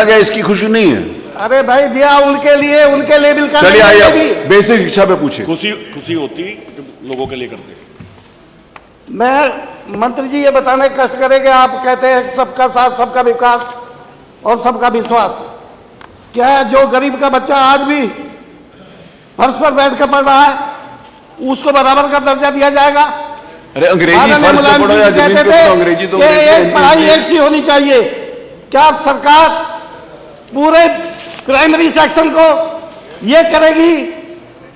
गया, इसकी खुशी नहीं है। अरे भाई दिया उनके लिए, उनके लेवल का। चलिए आइए आप बेसिक शिक्षा पे पूछिए। खुशी होती जब लोगों के लिए करते। मैं मंत्री जी ये बताने का कष्ट करें कि आप कहते हैं सबका साथ, सबका विकास और सबका विश्वास। क्या है जो गरीब का बच्चा आज भी फर्श पर बैठ कर पढ़ रहा है उसको बराबर का दर्जा दिया जाएगा? अरे अंग्रेजी फर्श पे पढ़ो या जमीन पे पढ़ो, अंग्रेजी तो पढ़ाई एक सी होनी चाहिए। क्या सरकार पूरे प्राइमरी सेक्शन को ये करेगी,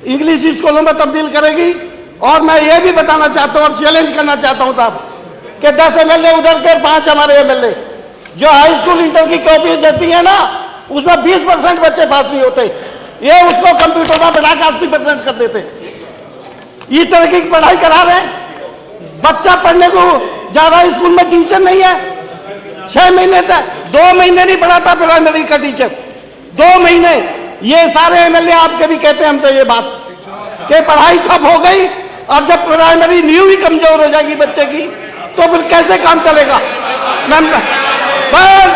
इंग्लिश स्कूलों में तब्दील करेगी? और मैं ये भी बताना चाहता हूँ और चैलेंज करना चाहता हूँ साहब कि 10 MLA उधर के 5 हमारे MLA जो हाई स्कूल इंटर की कॉपी देती है ना, उसमें 20% बच्चे पास नहीं होते, ये उसको कंप्यूटर में बढ़ाकर 80% कर देते। इस तरह की पढ़ाई करा रहे हैं। बच्चा पढ़ने को ज्यादा स्कूल में टीचर नहीं है। 6 महीने तक 2 महीने नहीं पढ़ाता प्राइमरी का टीचर, 2 महीने। ये सारे MLA आपके भी कहते हैं हमसे ये बात कि पढ़ाई ठप हो गई। और जब प्राइमरी न्यू ही कमजोर हो जाएगी बच्चे की तो फिर कैसे काम चलेगा?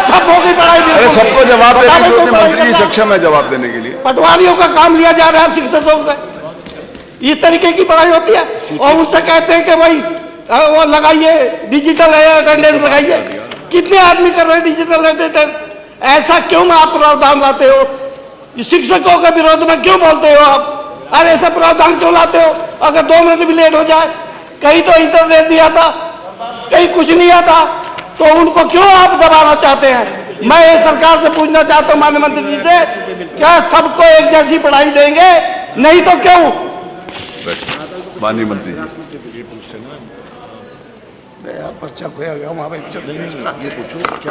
ठप हो गई पढ़ाई। अरे सबको जवाब देने के लिए मंत्री जी सक्षम है जवाब देने के लिए। पटवारियों का काम लिया जा रहा है शिक्षकों से। इस तरीके की पढ़ाई होती है और उनसे कहते हैं कि भाई वो लगाइए डिजिटल अटेंडेंस लगाइए। कितने आदमी कर रहे हैं डिजिटल अटेंडेंस? ऐसा क्यों आप प्रावधान लाते हो? शिक्षकों के विरोध में क्यों बोलते हो आप? अरे ऐसा प्रावधान क्यों लाते हो? अगर 2 मिनट भी लेट हो जाए, कहीं तो इंटरनेट नहीं आता, कहीं कुछ नहीं आता, तो उनको क्यों आप दबाना चाहते हैं? मैं ये सरकार से पूछना चाहता हूँ माननीय मंत्री जी से, क्या सबको एक जैसी पढ़ाई देंगे? नहीं तो क्यों? माननीय मंत्री जी पर्चा खोया गया वहां पे क्या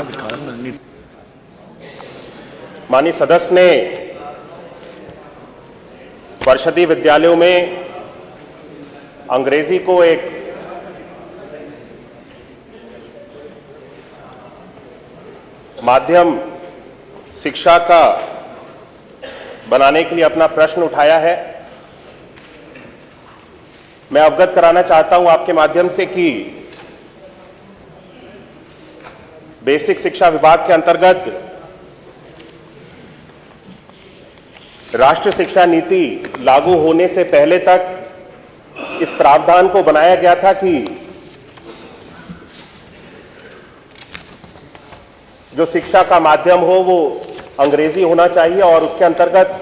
दिखा रहा। माननीय सदस्य ने परिषदीय विद्यालयों में अंग्रेजी को एक माध्यम शिक्षा का बनाने के लिए अपना प्रश्न उठाया है। मैं अवगत कराना चाहता हूं आपके माध्यम से कि बेसिक शिक्षा विभाग के अंतर्गत राष्ट्रीय शिक्षा नीति लागू होने से पहले तक इस प्रावधान को बनाया गया था कि जो शिक्षा का माध्यम हो वो अंग्रेजी होना चाहिए और उसके अंतर्गत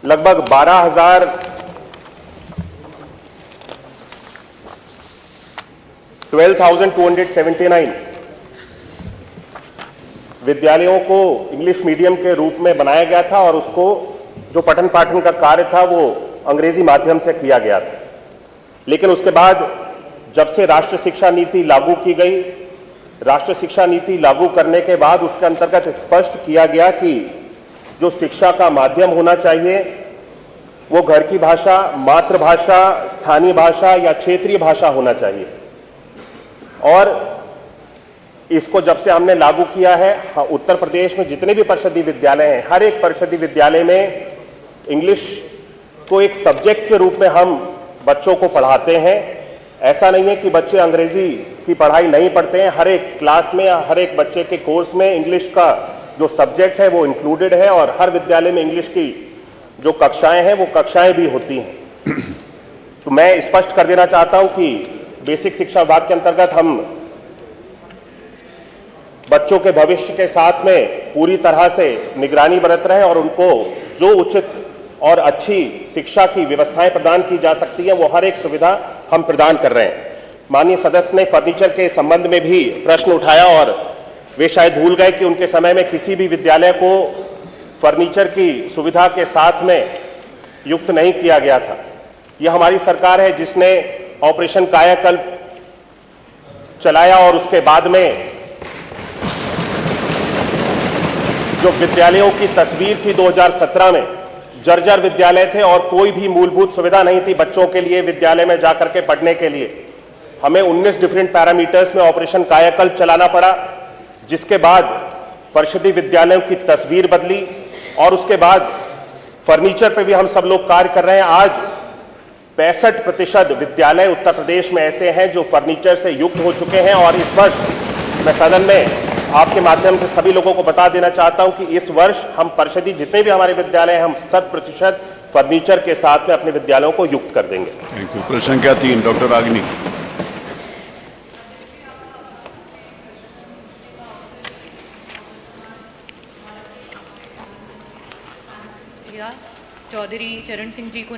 लगभग 12,279 विद्यालयों को इंग्लिश मीडियम के रूप में बनाया गया था और उसको जो पठन पाठन का कार्य था वो अंग्रेजी माध्यम से किया गया था। लेकिन उसके बाद जब से राष्ट्रीय शिक्षा नीति लागू की गई, राष्ट्रीय शिक्षा नीति लागू करने के बाद उसके अंतर्गत स्पष्ट किया गया कि जो शिक्षा का माध्यम होना चाहिए वो घर की भाषा, मातृभाषा, स्थानीय भाषा या क्षेत्रीय भाषा होना चाहिए। और इसको जब से हमने लागू किया है, उत्तर प्रदेश में जितने भी परिषदीय विद्यालय हैं, हर एक परिषदीय विद्यालय में इंग्लिश को एक सब्जेक्ट के रूप में हम बच्चों को पढ़ाते हैं। ऐसा नहीं है कि बच्चे अंग्रेजी की पढ़ाई नहीं पढ़ते हैं। हर एक क्लास में, हर एक बच्चे के कोर्स में इंग्लिश का जो सब्जेक्ट है वो इंक्लूडेड है और हर विद्यालय में इंग्लिश की जो कक्षाएं हैं वो कक्षाएं भी होती हैं। तो मैं स्पष्ट कर देना चाहता हूं कि बेसिक शिक्षा विभाग के अंतर्गत हम बच्चों के भविष्य के साथ में पूरी तरह से निगरानी बरत रहे हैं और उनको जो उचित और अच्छी शिक्षा की व्यवस्थाएं प्रदान की जा सकती है वो हर एक सुविधा हम प्रदान कर रहे हैं। माननीय सदस्य ने फर्नीचर के संबंध में भी प्रश्न उठाया और वे शायद भूल गए कि उनके समय में किसी भी विद्यालय को फर्नीचर की सुविधा के साथ में युक्त नहीं किया गया था। यह हमारी सरकार है जिसने ऑपरेशन कायाकल्प चलाया और उसके बाद में जो विद्यालयों की तस्वीर थी 2017 में, जर्जर विद्यालय थे और कोई भी मूलभूत सुविधा नहीं थी बच्चों के लिए विद्यालय में जाकर के पढ़ने के लिए। हमें 19 डिफरेंट पैरामीटर्स में ऑपरेशन कायाकल्प चलाना पड़ा, जिसके बाद परिषदीय विद्यालयों की तस्वीर बदली और उसके बाद फर्नीचर पे भी हम सब लोग कार्य कर रहे हैं। आज 65% विद्यालय उत्तर प्रदेश में ऐसे हैं जो फर्नीचर से युक्त हो चुके हैं और इस वर्ष मैं सदन में आपके माध्यम से सभी लोगों को बता देना चाहता हूं कि इस वर्ष हम परिषदी जितने भी हमारे विद्यालय हैं हम 100% फर्नीचर के साथ में अपने विद्यालयों को युक्त कर देंगे। Thank you. प्रश्न संख्या 3 डॉक्टर रागिनी। चौधरी चरण सिंह जी को